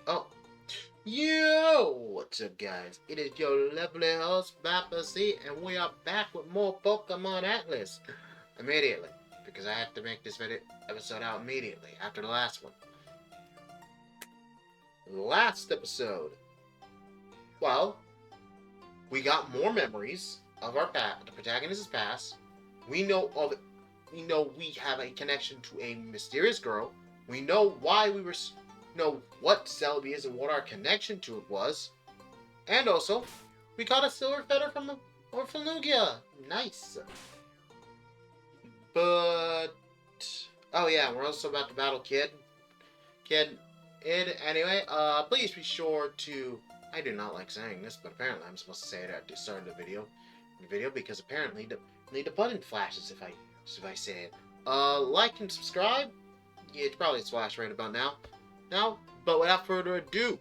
Oh, yo! What's up, guys? It is your lovely host, Papa C, and we are back with more Pokemon Atlas. Immediately, because I have to make this episode out immediately after the last one. Last episode. Well, we got more memories of our the protagonist's past. We know we have a connection to a mysterious girl. We know why we were know what Celebi is and what our connection to it was. And also, we got a silver feather from the Orphalugia. Nice. But oh yeah, we're also about to battle Kid. Anyway, please be sure to. I do not like saying this, but apparently I'm supposed to say it at the start of the video. Because apparently the button flashes if I say it. Like and subscribe. Yeah, it's probably flash right about now. But without further ado,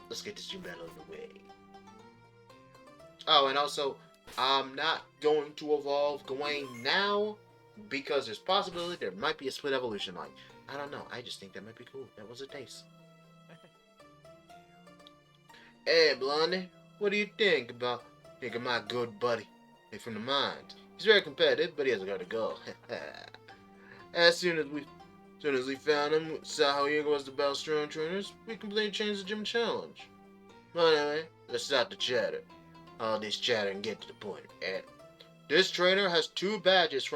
let's get this gym battle underway. Oh, and also, I'm not going to evolve Gawain now because there's possibility there might be a split evolution line. I don't know. I just think that might be cool. That was a taste. Hey, Blondie, what do you think of my good buddy? Hey, from the mind. He's very competitive, but he hasn't got to go. As soon as we found him, saw how eager was to battle strong trainers, we completely changed the gym challenge. But anyway, let's stop the chatter. All this chatter and get to the point. This trainer has 2 badges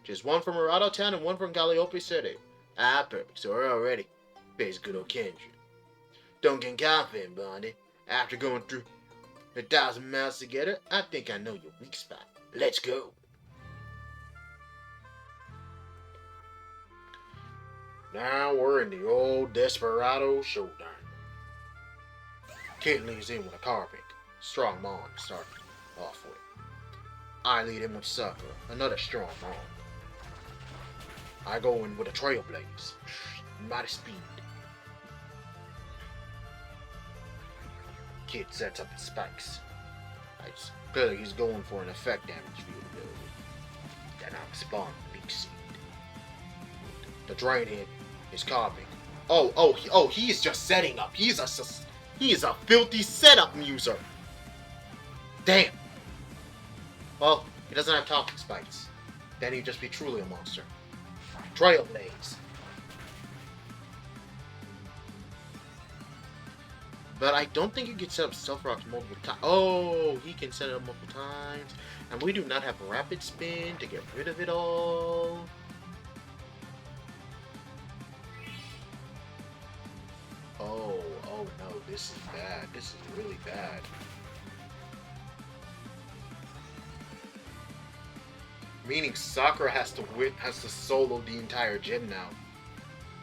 just one from Murado Town and one from Calliope City. Ah, perfect. So we're all ready. Face good old Kendra. Don't get confident, Blondie. After going through 1,000 miles together, I think I know your weak spot. Let's go. Now we're in the old Desperado Showdown. Kid leads in with a Carpink. Strong Mon to start off with. I lead in with Sucker, another strong Mon. I go in with a Trailblaze. Mighty speed. Kid sets up his spikes. Clearly he's going for an effect damage field ability. Then I respond Big Seed. The drain hit is Carpink. Oh, he is just setting up. He is a filthy setup user. Damn. Well, he doesn't have talking spikes. Then he'd just be truly a monster. Trailblaze. But I don't think he can set up Stealth Rocks multiple times. Oh, he can set it up multiple times. And we do not have a Rapid Spin to get rid of it all. Oh no, this is bad. This is really bad. Meaning Sakura has to solo the entire gym now.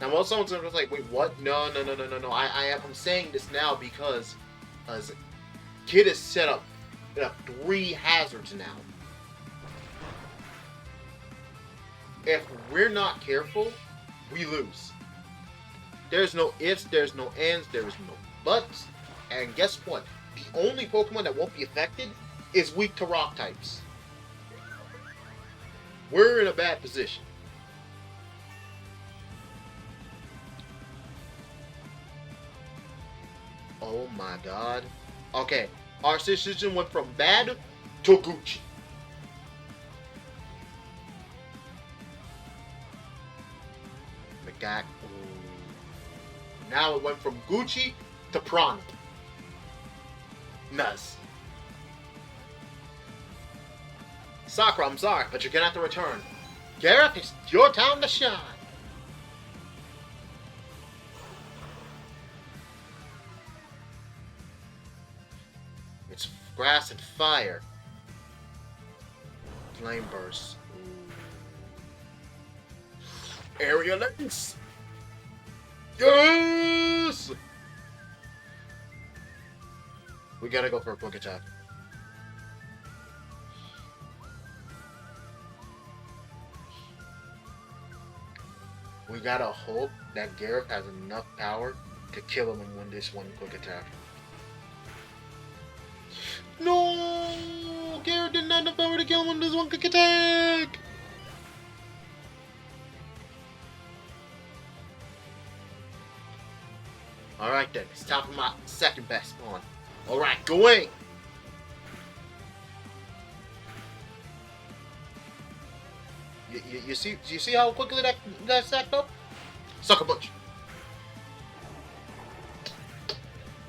Now, while someone's gonna be like, wait, what? No. I'm saying this now because Kid has set up 3 hazards now. If we're not careful, we lose. There's no ifs, there's no ands, there's no buts. And guess what? The only Pokemon that won't be affected is weak to rock types. We're in a bad position. Oh my god. Okay, our decision went from bad to Gucci. McGack. Now it went from Gucci to Prana. Nuz. Sakura, I'm sorry, but you're gonna have to return. Gareth, it's your time to shine. It's grass and fire. Flame burst. Area Lens. Yes! We gotta go for a quick attack. We gotta hope that Gareth has enough power to kill him and win this one quick attack. No! Gareth didn't have enough power to kill him in this one quick attack! Alright then, it's time for my second best spawn. Alright, go in! You see how quickly that stacked up? Sucker punch!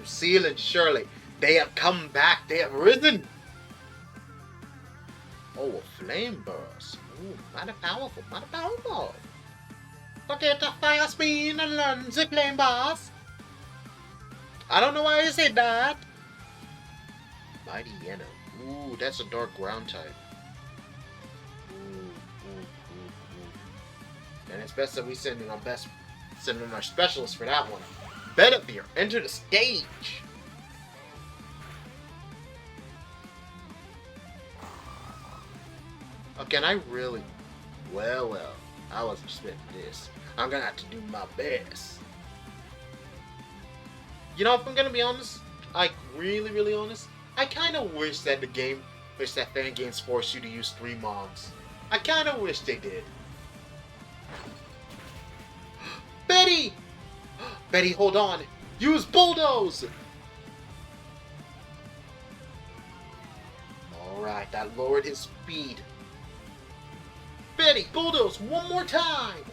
Seal and Shirley, they have come back, they have risen! Oh, a flame burst. Ooh, mighty powerful, mighty powerful. Look at the fire speed and learn the flame burst. I don't know why you said that. Mighty Yeno. Ooh, that's a dark ground type. Ooh. And it's best that we send in our specialist for that one. Bedivere, enter the stage. Oh, can I really? Well, I wasn't expecting this. I'm gonna have to do my best. You know, if I'm gonna be honest, like really honest, I kind of wish that fan games forced you to use 3 mons. I kind of wish they did. Betty! Betty, hold on! Use bulldoze! Alright, that lowered his speed. Betty, bulldoze one more time!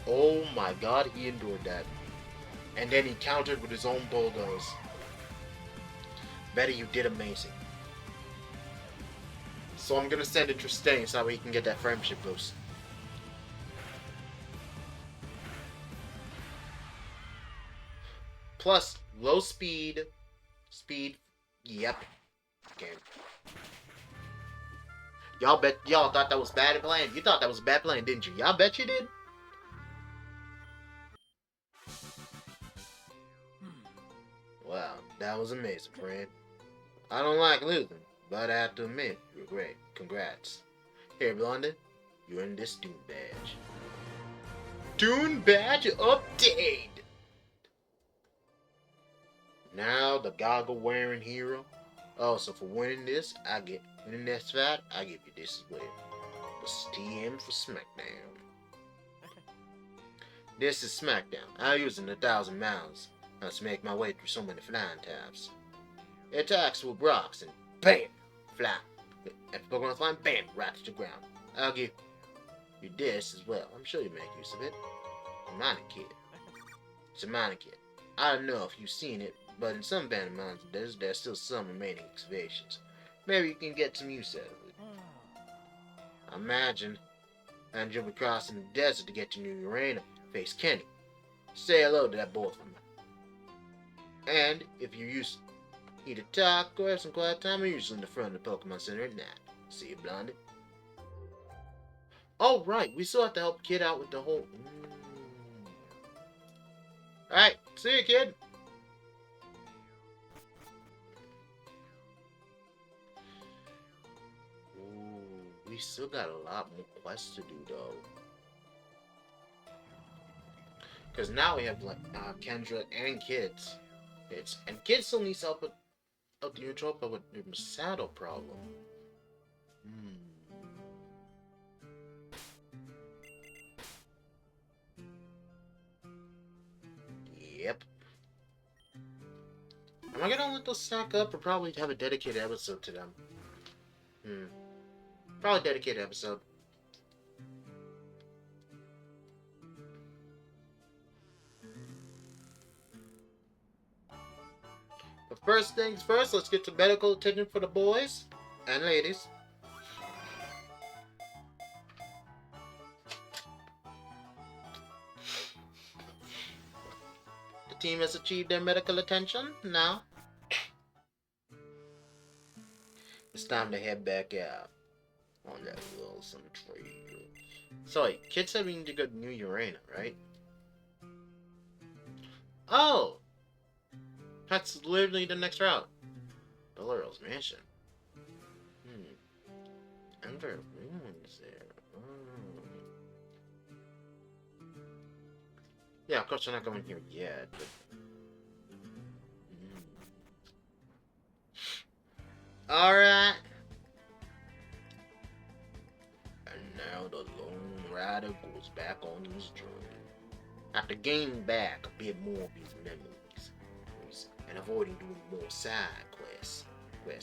Oh my god, he endured that. And then he countered with his own bulldoze. Betty, you did amazing. So I'm gonna send it Tristain so that way he can get that friendship boost. Plus, low speed. Yep. Okay. Y'all thought that was bad playing. You thought that was bad playing, didn't you? Y'all bet you did. Wow, that was amazing, friend. I don't like losing, but I have to admit, you're great. Congrats. Here, Blondie, you earned this Dune badge. Dune badge update! Now the goggle-wearing hero. Oh, so for winning this fight, I give you this as well. The TM for SmackDown. This is SmackDown. I'm using 1,000 miles. Let's make my way through so many flying types. It attacks with rocks and BAM! Fly. If Pokemon flying, BAM! Right to the ground. I'll give you this as well. I'm sure you make use of it. A mining kit. It's a mining kit. I don't know if you've seen it, but in some abandoned mines, there's still some remaining excavations. Maybe you can get some use out of it. I imagine. And you'll be crossing the desert to get to New Urania, face Kenny. Say hello to that boy for me. And if you need to talk or have some quiet time, I'm usually in the front of the Pokemon Center at night. See you, Blondie. Oh, right. We still have to help Kid out with the whole... Alright, see you, kid. Ooh, we still got a lot more quests to do, though. Because now we have, like, Kendra and Kids. And Kids still needs help with the Eutropa with the saddle problem. Yep. Am I gonna let those stack up or probably have a dedicated episode to them? Probably dedicated episode. But first things first, let's get to medical attention for the boys and ladies. The team has achieved their medical attention. Now, it's time to head back out on that little some trade. So, Kid said we need to go to New Urania, right? Oh! That's literally the next route. Bellerell's mansion. Enter ruins there. Yeah, of course we're not going here yet, but... Alright. And now the Lone Rider goes back on his journey. After gaining back a bit more of his memories, and avoiding doing more side quests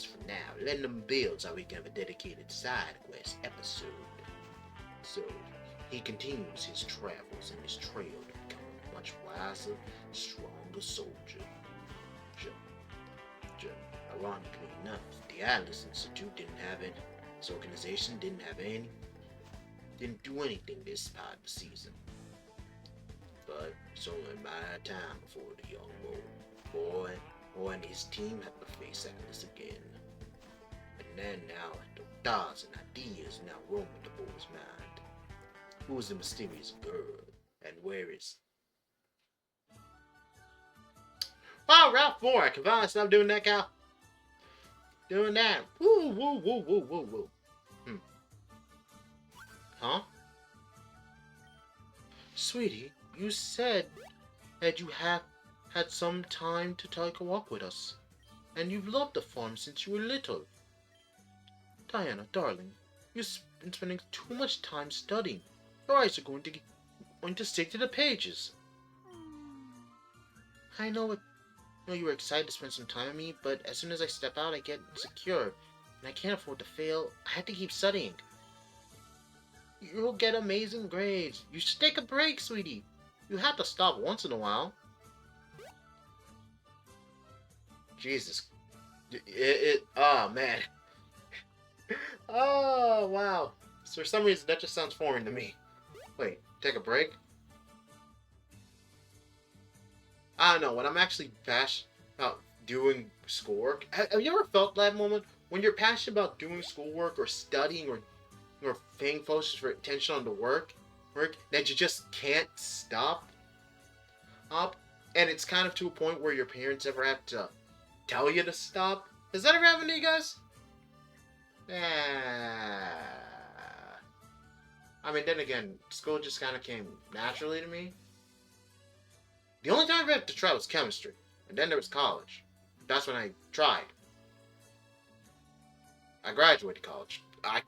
for now, letting them build so we can have a dedicated side quest episode. So, he continues his travels and his trail to become a much wiser, stronger soldier. Ironically enough, the Atlas Institute this organization didn't do anything this part of the season. But it's only a matter of time before the young boy and his team have to face Atlas again. And then now, thoughts and ideas now roaming the boy's mind. Who is the mysterious girl, and where is... Oh, Ralph Moore, can I stop doing that, Cal? Doing that. Woo, woo, woo, woo, woo, woo. Huh? Sweetie, you said that you have had some time to take a walk with us. And you've loved the farm since you were little. Diana, darling, you've been spending too much time studying. Your eyes are going to stick to the pages. I know you were excited to spend some time with me, but as soon as I step out, I get insecure. And I can't afford to fail. I have to keep studying. You'll get amazing grades. You should take a break, sweetie. You have to stop once in a while. Jesus. Oh, man. Oh, wow. For some reason, that just sounds foreign to me. Wait, take a break? I don't know, when I'm actually passionate about doing schoolwork, have you ever felt that moment when you're passionate about doing schoolwork or studying or paying focus for attention on the work that you just can't stop up, and it's kind of to a point where your parents ever have to tell you to stop? Has that ever happened to you guys? I mean, then again, school just kind of came naturally to me. The only time I ever had to try was chemistry, and then there was college. That's when I tried. I graduated college. I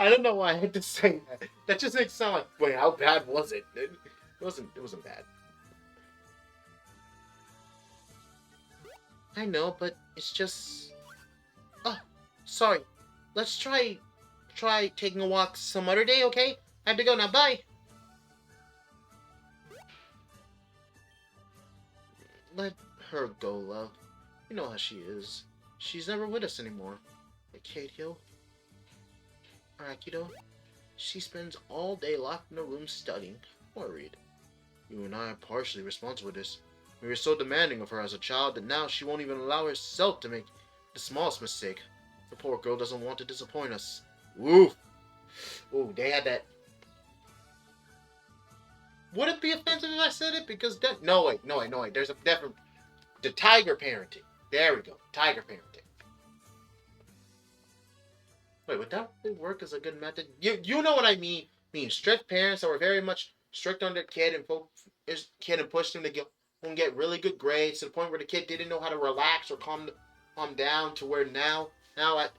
don't know why I had to say that. That just makes it sound like, wait, how bad was it? It wasn't bad. I know, but it's just... Oh, sorry. Let's try taking a walk some other day, okay? I have to go now. Bye! Let her go, love. You know how she is. She's never with us anymore. Like Kato. Arakido. She spends all day locked in a room studying, worried. You and I are partially responsible for this. We were so demanding of her as a child that now she won't even allow herself to make the smallest mistake. The poor girl doesn't want to disappoint us. Ooh. Ooh, they had that. Would it be offensive if I said it? Because no wait. There's a different... The tiger parenting. There we go. Tiger parenting. Wait, would that really work as a good method? You know what I mean? Strict parents that were very much strict on their kid and pushed them to get really good grades to the point where the kid didn't know how to relax or calm down, to where now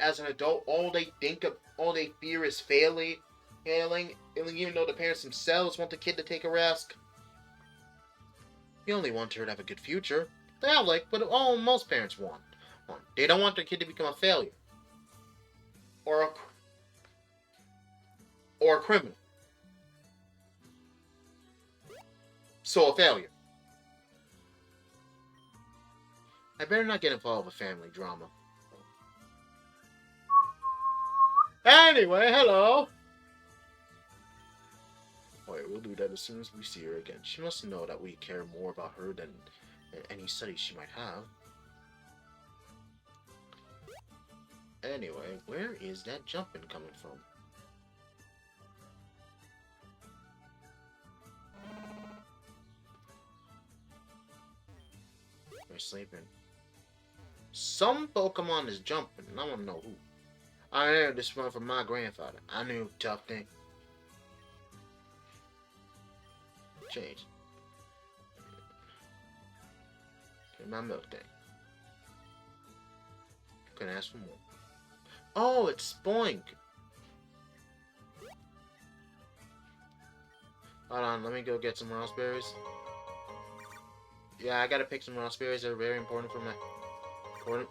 as an adult, all they fear is failing, and even though the parents themselves want the kid to take a risk. You only want her to have a good future. Yeah, but most parents want. They don't want their kid to become a failure. Or a criminal. So a failure. I better not get involved with family drama. Anyway, hello! Alright, we'll do that as soon as we see her again. She must know that we care more about her than any studies she might have. Anyway, where is that jumping coming from? We're sleeping. Some Pokemon is jumping, and I want to know who. I heard this one from my grandfather. I knew, tough thing. Change. Get my milk tank. Couldn't ask for more. Oh, it's Spoink. Hold on, let me go get some raspberries. Yeah, I gotta pick some raspberries. They're very important for my... Important.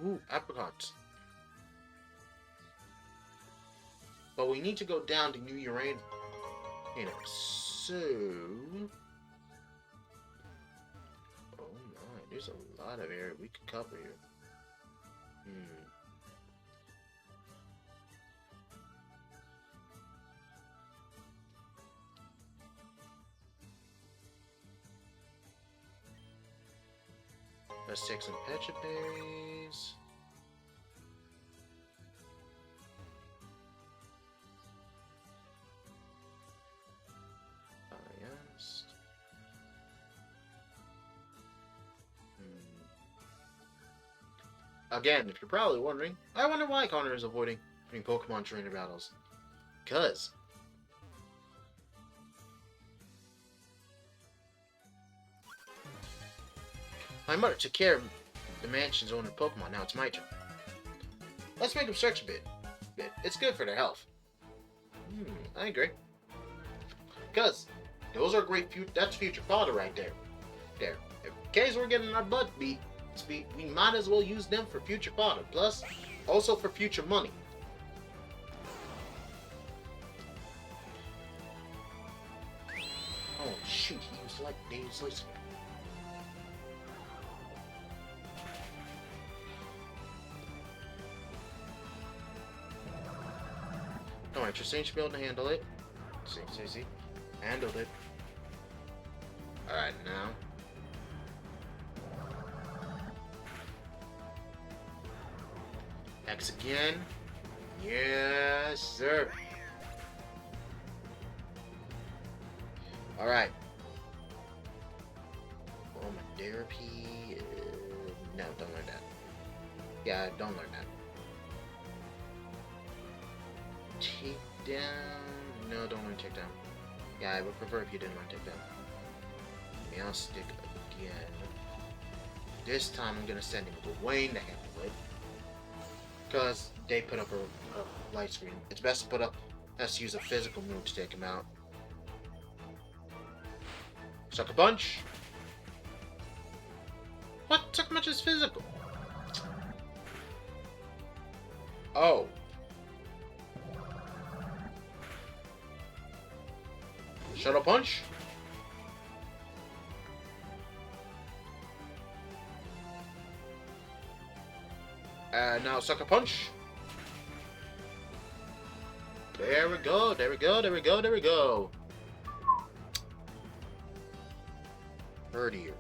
Ooh, apricots. But we need to go down to New Urania. You know, so... Oh my, there's a lot of area we could cover here. Let's take some pecha berries. Yes. Again, if you're probably wondering, I wonder why Conrad is avoiding Pokemon trainer battles. Cause my mother took care of the mansion's owner Pokemon. Now it's my turn. Let's make them stretch a bit. It's good for their health. I agree. Cause those are great. That's future fodder right there. In case we're getting our butt beat, we might as well use them for future fodder. Plus, also for future money. Oh shoot! He was like Dave's listening. Alright, Tristan should be able to handle it. See. Handled it. Alright, now. X again. Yes, sir. Alright. Oh, my therapy. No, don't learn that. Yeah, don't learn that. Take down. No, don't want to take down. Yeah, I would prefer if you didn't want to take down. Meow stick again. This time I'm gonna send him to Wayne to handle it. Because they put up a light screen. It's best to put up. Has to use a physical move to take him out. Sucker punch. What? Sucker punch is physical. Oh. Shuttle punch. Now sucker punch. There we go. There we go. Herdier.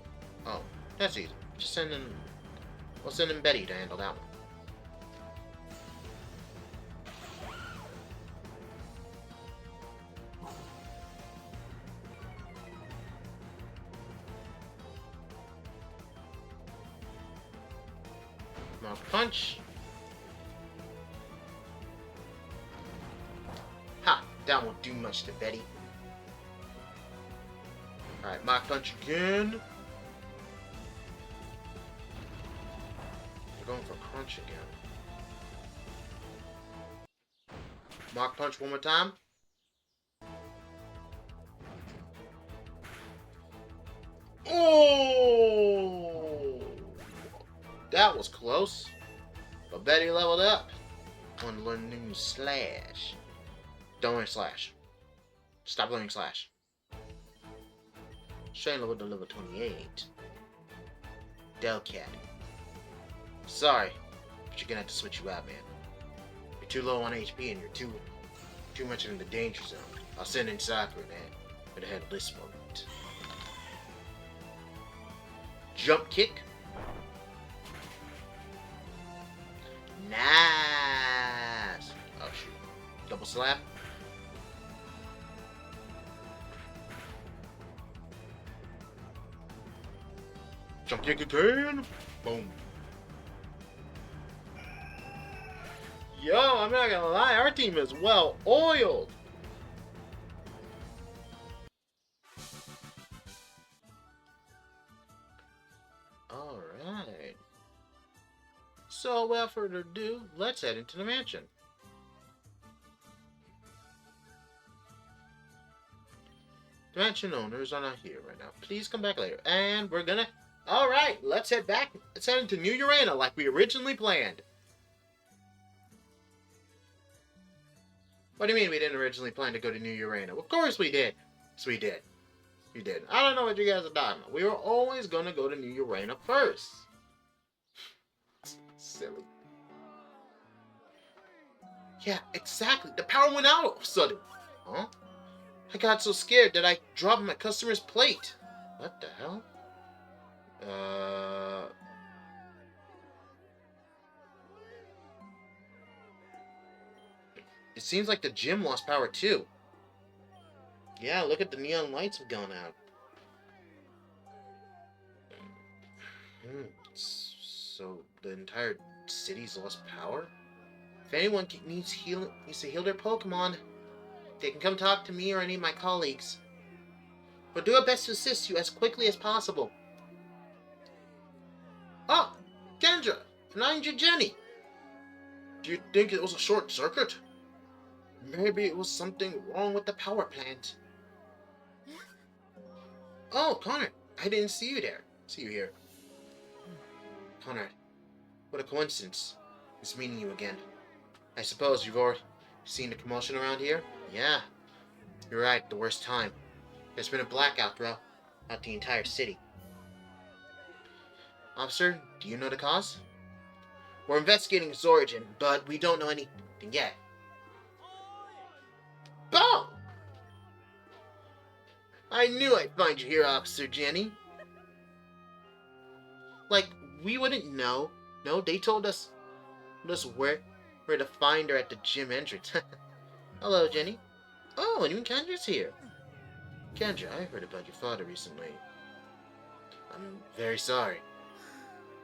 Oh, that's easy. Just send in. We'll send in Betty to handle that one. Punch. Ha! That won't do much to Betty. Alright, Mach Punch again. We're going for Crunch again. Mach Punch one more time. Oh! That was close. But Betty leveled up. Want to learn new Slash. Don't learn Slash. Stop learning Slash. Shane leveled to level 28. Delcat. Sorry, but you're gonna have to switch you out, man. You're too low on HP and you're too much in the danger zone. I'll send in Sakura, man. But I had this moment. Jump kick. Nice. Oh shoot. Double slap. Jump kick again. Boom. Yo, I'm not gonna lie, our team is well oiled. So without further ado, let's head into the mansion. The mansion owners are not here right now. Please come back later. And we're gonna... Alright, let's head back. Let's head into New Urania like we originally planned. What do you mean we didn't originally plan to go to New Urania? Of course we did. Yes, we did. We did. I don't know what you guys are talking about. We were always gonna go to New Urania first. Silly. Yeah, exactly. The power went out all of a sudden. Huh? I got so scared that I dropped my customer's plate. What the hell? It seems like the gym lost power too. Yeah, look at the neon lights have gone out. So the entire city's lost power? If anyone needs to heal their Pokemon, they can come talk to me or any of my colleagues. We'll do our best to assist you as quickly as possible. Oh, Kendra, Ninja Jenny. Do you think it was a short circuit? Maybe it was something wrong with the power plant. Oh, Conrad, I didn't see you there. See you here. Conrad, what a coincidence. It's meeting you again. I suppose you've already seen the commotion around here? Yeah, you're right, the worst time. There's been a blackout throughout the entire city. Officer, do you know the cause? We're investigating its origin, but we don't know anything yet. Boom! I knew I'd find you here, Officer Jenny. Like, we wouldn't know. No, they told us where to find her at the gym entrance. Hello, Jenny. Oh, and even Kendra's here. Kendra, I heard about your father recently. I'm very sorry.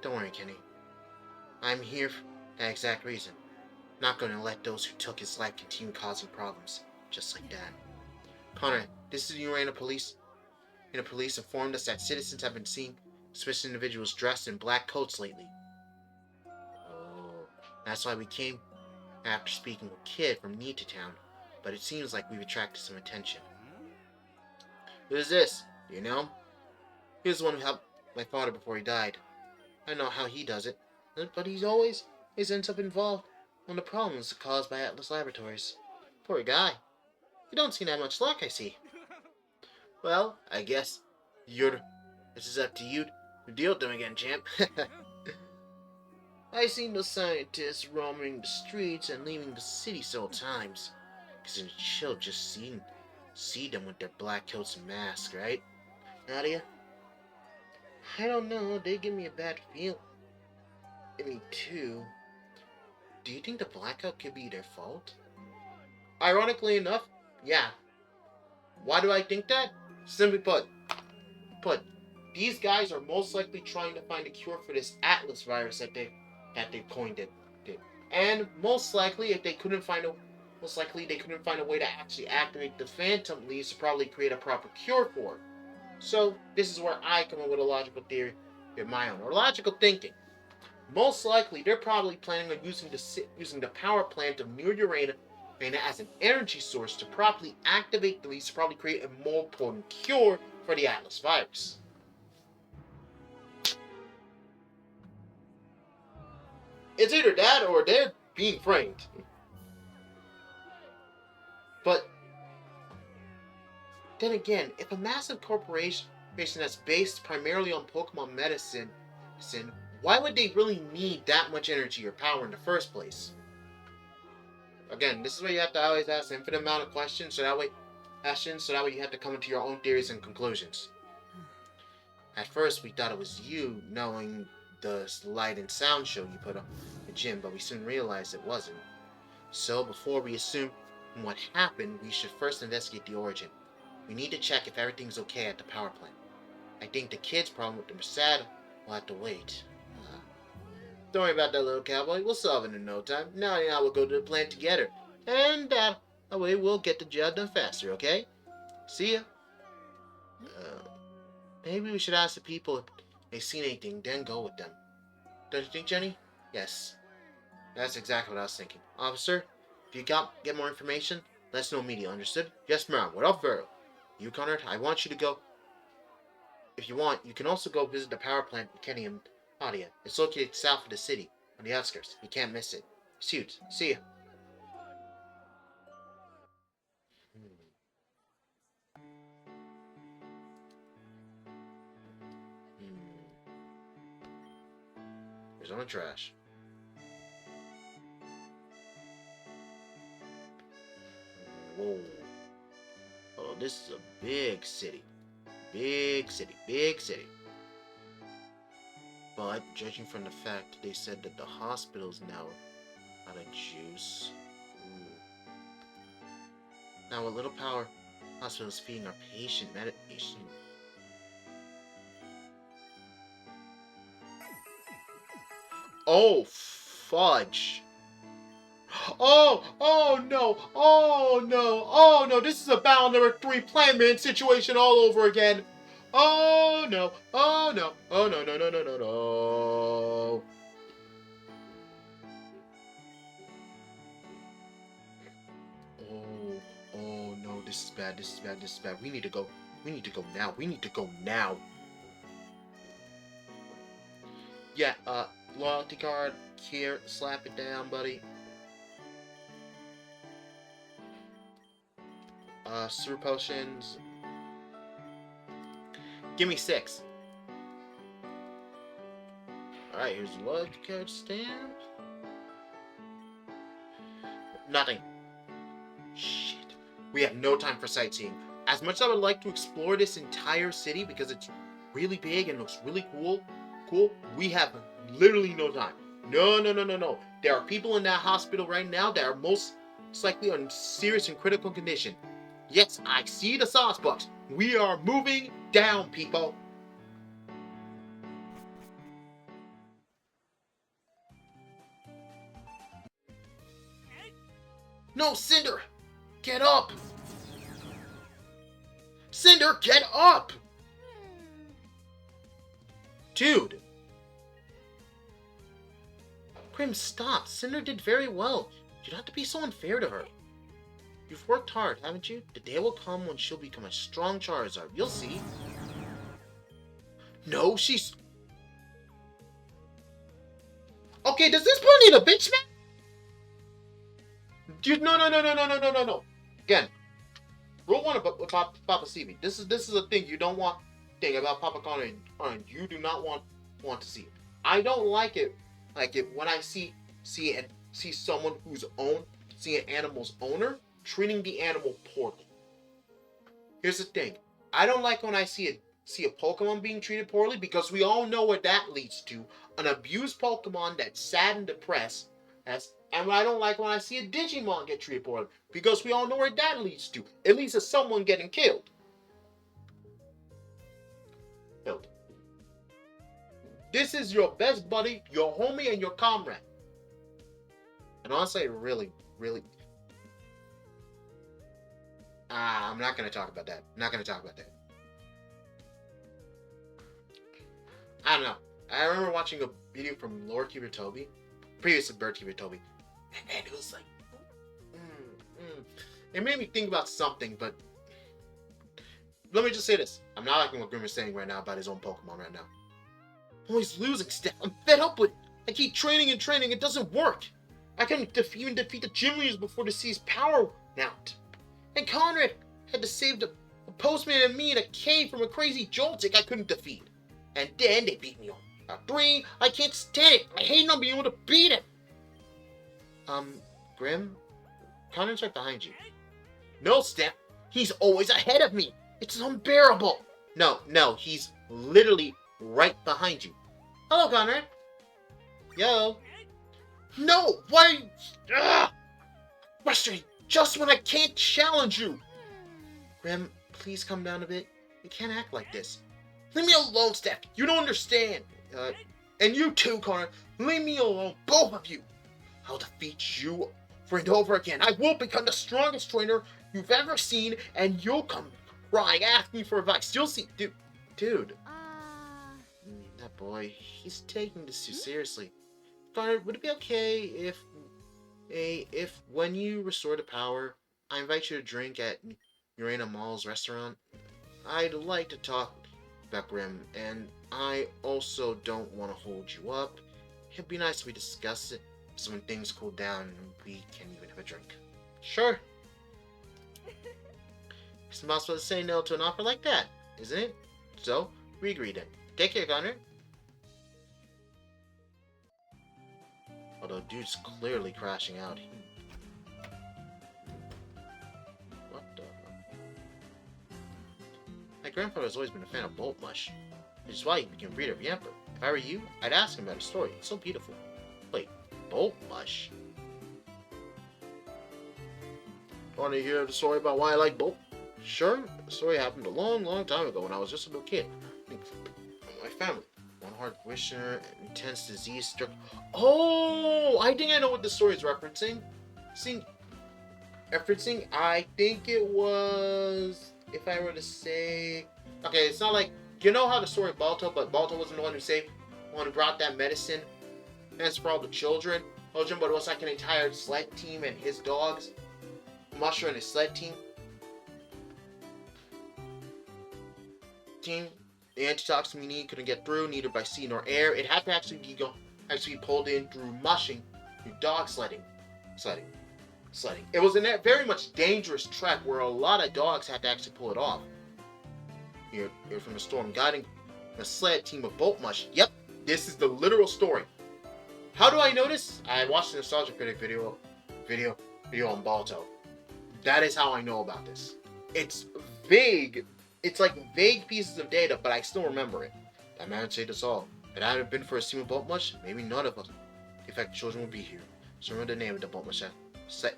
Don't worry, Kenny. I'm here for that exact reason. Not going to let those who took his life continue causing problems, just like that. Conrad, this is the Urania police. The police informed us that citizens have been seeing suspicious individuals dressed in black coats lately. Oh, that's why we came after speaking with Kid from Nita Town, but it seems like we've attracted some attention. Who is this? Do you know him? He was the one who helped my father before he died. I know how he does it, but he always ends up involved in the problems caused by Atlas Laboratories. Poor guy. You don't seem to have much luck, I see. Well, I guess this is up to you to deal with them again, champ. I've seen those scientists roaming the streets and leaving the city several times. Cause it's chill just see them with their black coats and masks, right? Nadia? I don't know, they give me a bad feel. Me too. Do you think the blackout could be their fault? Ironically enough, yeah. Why do I think that? Simply put, these guys are most likely trying to find a cure for this Atlas virus that they coined it. And most likely, if they couldn't find a way to actually activate the Phantom Leaves to probably create a proper cure for it. So this is where I come up with a logical theory of my own, or logical thinking. Most likely, they're probably planning on using the power plant of New Urania as an energy source to properly activate the leaves to probably create a more potent cure for the Atlas virus. It's either that or they're being framed. But then again, if a massive corporation that's based primarily on Pokemon medicine, why would they really need that much energy or power in the first place? Again, this is where you have to always ask an infinite amount of questions, so that way you have to come into your own theories and conclusions. At first, we thought it was you, knowing the light and sound show you put on the gym, but we soon realized it wasn't. So, before we assume what happened, we should first investigate the origin. We need to check if everything's okay at the power plant. I think the kid's problem with the Merced will have to wait. Don't worry about that, little cowboy. We'll solve it in no time. Now and I will go to the plant together. And that way we'll get the job done faster, okay? See ya. Maybe we should ask the people if they've seen anything, then go with them. Don't you think, Jenny? Yes, that's exactly what I was thinking. Officer, if you get more information, let us know immediately, understood? Yes, ma'am, without fail. You, Conrad, I want you to go. If you want, you can also go visit the power plant in Kenny and Nadia. It's located south of the city, on the outskirts. You can't miss it. Shoot, see ya. Here's on the trash. Whoa. Oh, this is a big city. Big city. Big city. But, judging from the fact they said that the hospital's now out of juice. Ooh. Now, with little power, hospitals feeding our patient medication. Oh, fudge. Oh no, oh no, this is a battle number 3 Plan-Man situation all over again. Oh no, oh no, oh no, no, no, no, no, no. Oh no, this is bad, this is bad, this is bad. We need to go now, we need to go now. Yeah, loyalty card, here, slap it down, buddy. Super potions. Give me 6. Alright, here's the loyalty card stamp. Nothing. Shit. We have no time for sightseeing. As much as I would like to explore this entire city because it's really big and looks really cool, we have literally no time. No. There are people in that hospital right now that are most likely in serious and critical condition. Yes, I see the sauce box. We are moving down, people. No, Cinder! Get up! Cinder, get up! Dude! Grim, stop. Cinder did very well. You don't have to be so unfair to her. You've worked hard, haven't you? The day will come when she'll become a strong Charizard. You'll see. No, she's... Okay, does this boy need a bitch man? Dude, no. Again, rule 1 about Papa Stevie. This is a thing you don't want. Thing about Papa Conrad. You do not want to see it. I don't like it when I see someone see an animal's owner treating the animal poorly. Here's the thing. I don't like when I see a Pokemon being treated poorly because we all know what that leads to. An abused Pokemon that's sad and depressed. And I don't like when I see a Digimon get treated poorly because we all know where that leads to. It leads to someone getting killed. This is your best buddy, your homie, and your comrade. And honestly, really... I'm not going to talk about that. I don't know. I remember watching a video from Lord Keeper Toby, previous to Bird Keeper Toby, and it was like... It made me think about something, but... Let me just say this. I'm not liking what Grim is saying right now about his own Pokemon right now. I'm always losing stuff. I'm fed up with it. I keep training, it doesn't work. I couldn't even defeat the gym leaders before the C's power out. And Conrad had to save the postman and me in a cave from a crazy Joltik I couldn't defeat. And then they beat me on 3. I can't stand it. I hate not being able to beat him. Grim? Conrad's right behind you. No, Steph. He's always ahead of me. It's unbearable. No, he's literally right behind you. Hello, Conrad. Yo. No, why? Frustrating. Just when I can't challenge you. Grim, please come down a bit. You can't act like this. Leave me alone, Steph. You don't understand. And you too, Conrad. Leave me alone, both of you. I'll defeat you over and over again. I will become the strongest trainer you've ever seen, and you'll come crying, asking for advice. You'll see, dude. That boy, he's taking this too seriously. Conrad, would it be okay if when you restore the power, I invite you to drink at Urania Mall's restaurant? I'd like to talk about Grim, and I also don't want to hold you up. It'd be nice if we discuss it, so when things cool down, we can even have a drink. Sure. It's impossible to say no to an offer like that, isn't it? So, we agreed then. Take care, Connor. Although dude's clearly crashing out. What the? My grandfather's always been a fan of Bolt Mush, which is why he became breeder of the Emperor. If I were you, I'd ask him about his story. It's so beautiful. Wait, Bolt Mush? Want to hear the story about why I like Bolt? Sure, the story happened a long, long time ago when I was just a little kid. My family. One hard wisher, intense disease struck. Oh, I think I know what the story is referencing. I think it was, if I were to say, okay, it's not like, you know how the story of Balto, but Balto wasn't the one who brought that medicine. And it's for all the children, but it was like an entire sled team and his dogs. Musher and his sled team. The antitoxin we need couldn't get through, neither by sea nor air. It had to actually be pulled in through mushing, through dog sledding. It was a very much dangerous trek where a lot of dogs had to actually pull it off. Here from the storm, guiding a sled team of Bolt Mush. Yep, this is the literal story. How do I know this? I watched the Nostalgia Critic video on Balto. That is how I know about this. It's vague. It's like vague pieces of data, but I still remember it. That man saved us all. If it hadn't been for a team of Bolt Mush, maybe none of us, the affected children, would be here. So remember the name of the Bolt Mush.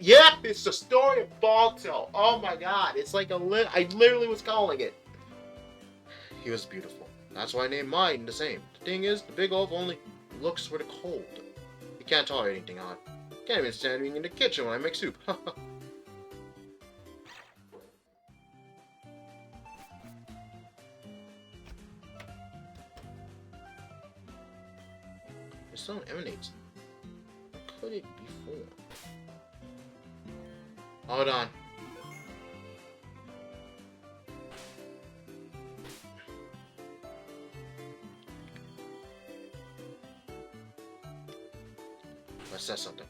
Yep, it's the story of Balto. Oh my god, it's like I literally was calling it. He was beautiful. That's why I named mine the same. The thing is, the big wolf only looks for the cold. He can't tolerate anything hot. Can't even stand being in the kitchen when I make soup. The stone emanates. What could it be for? Hold on. Let's say something.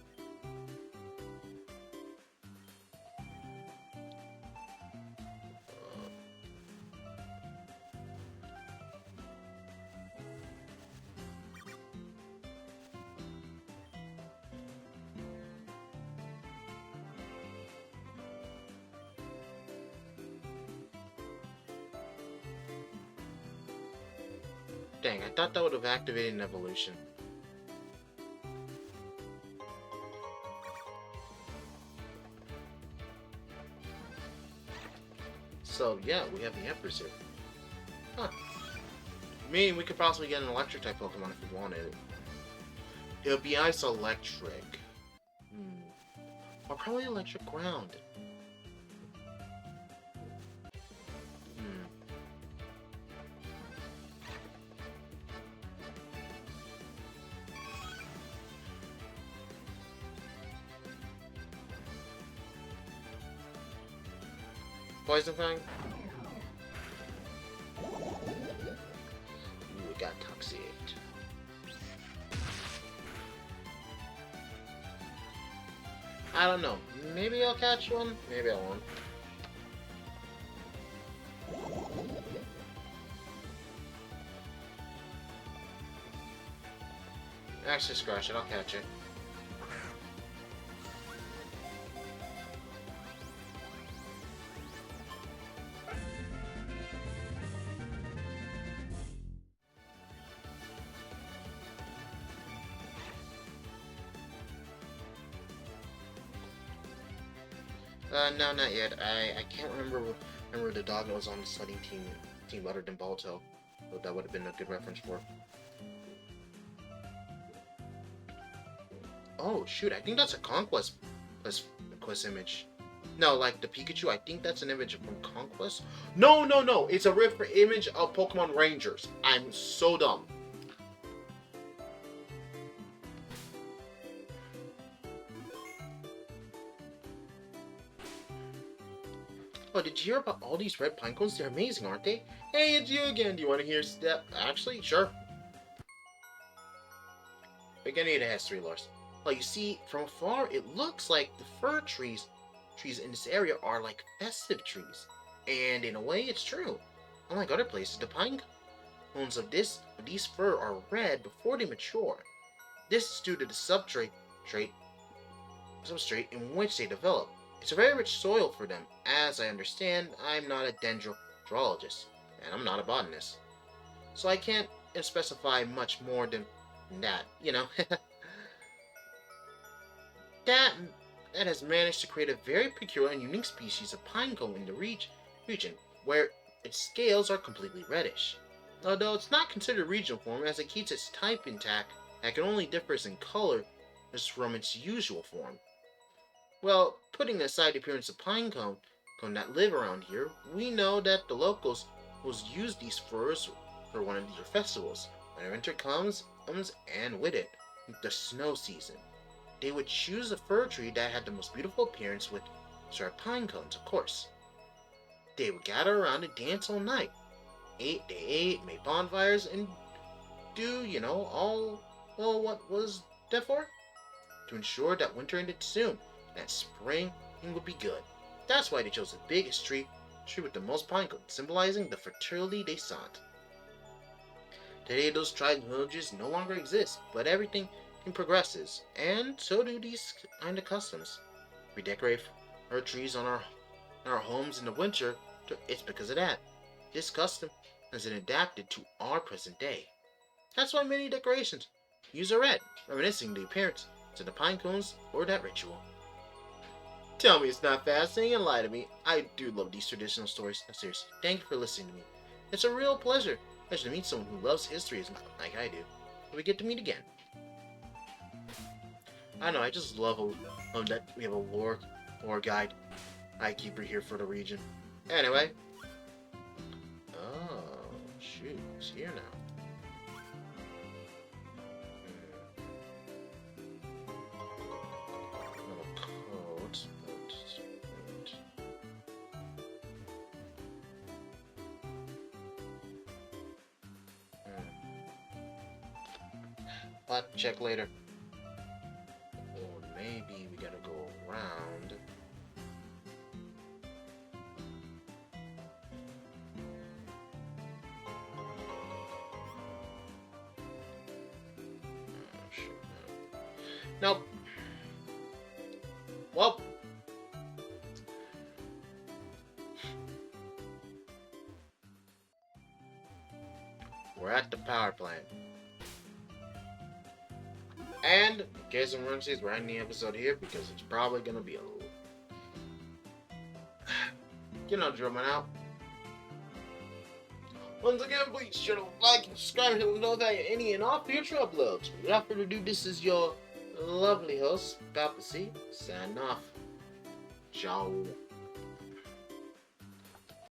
Dang, I thought that would have activated an evolution. So, yeah, we have the Empress here. Huh. I mean, we could possibly get an electric-type Pokemon if we wanted. It would be Ice Electric. Or probably Electric Ground. Poison Fang? Ooh, we got Toxic. I don't know. Maybe I'll catch one. Maybe I won't. Actually, scratch it. I'll catch it. No, not yet. I can't remember the dog that was on the sledding team other than Balto. But that would have been a good reference for. Oh shoot, I think that's a Conquest quest image. No, like the Pikachu, I think that's an image from Conquest. No, it's a image of Pokemon Rangers. I'm so dumb. Oh, did you hear about all these red pine cones? They're amazing, aren't they? Hey, it's you again. Do you want to hear step? Actually, sure. Beginning, it has 3 lores. Well, you see, from afar, it looks like the fir trees in this area are like festive trees. And in a way, it's true. Unlike other places, the pine cones of these fir are red before they mature. This is due to the substrate in which they develop. It's a very rich soil for them. As I understand, I'm not a dendrologist, and I'm not a botanist. So I can't specify much more than that, that that has managed to create a very peculiar and unique species of pine cone in the region, where its scales are completely reddish. Although it's not considered regional form as it keeps its type intact, and can only differs in color from its usual form. Well, putting aside the appearance of cone that live around here, we know that the locals will use these firs for one of their festivals. When winter comes, and with it, the snow season. They would choose a fir tree that had the most beautiful appearance with sharp pine cones, of course. They would gather around and dance all night. They ate, made bonfires, and do, all what was that for? To ensure that winter ended soon, and that spring would be good. That's why they chose the biggest tree with the most pine cones, symbolizing the fertility they sought. Today, those tribes and villages no longer exist, but everything progresses, and so do these kind of customs. We decorate our trees on our homes in the winter. It's because of that. This custom has been adapted to our present day. That's why many decorations use a red, reminiscing the appearance of the pine cones or that ritual. Tell me it's not fascinating and lie to me. I do love these traditional stories. No, seriously, thank you for listening to me. It's a real pleasure to meet someone who loves history as much like I do. We get to meet again. I know, I just love that we have a lore guide keeper here for the region. Anyway. Oh, shoot. It's here now. Little codes. But check later. Or maybe we gotta go around. Nope. Well. We're at the power plant. And, in case of emergencies, we're ending the episode here because it's probably going to be a little... drumming out. Once again, please share, like, and subscribe to know that any and all future uploads. Without further ado, this is your lovely host, Papa C, signing off. Ciao.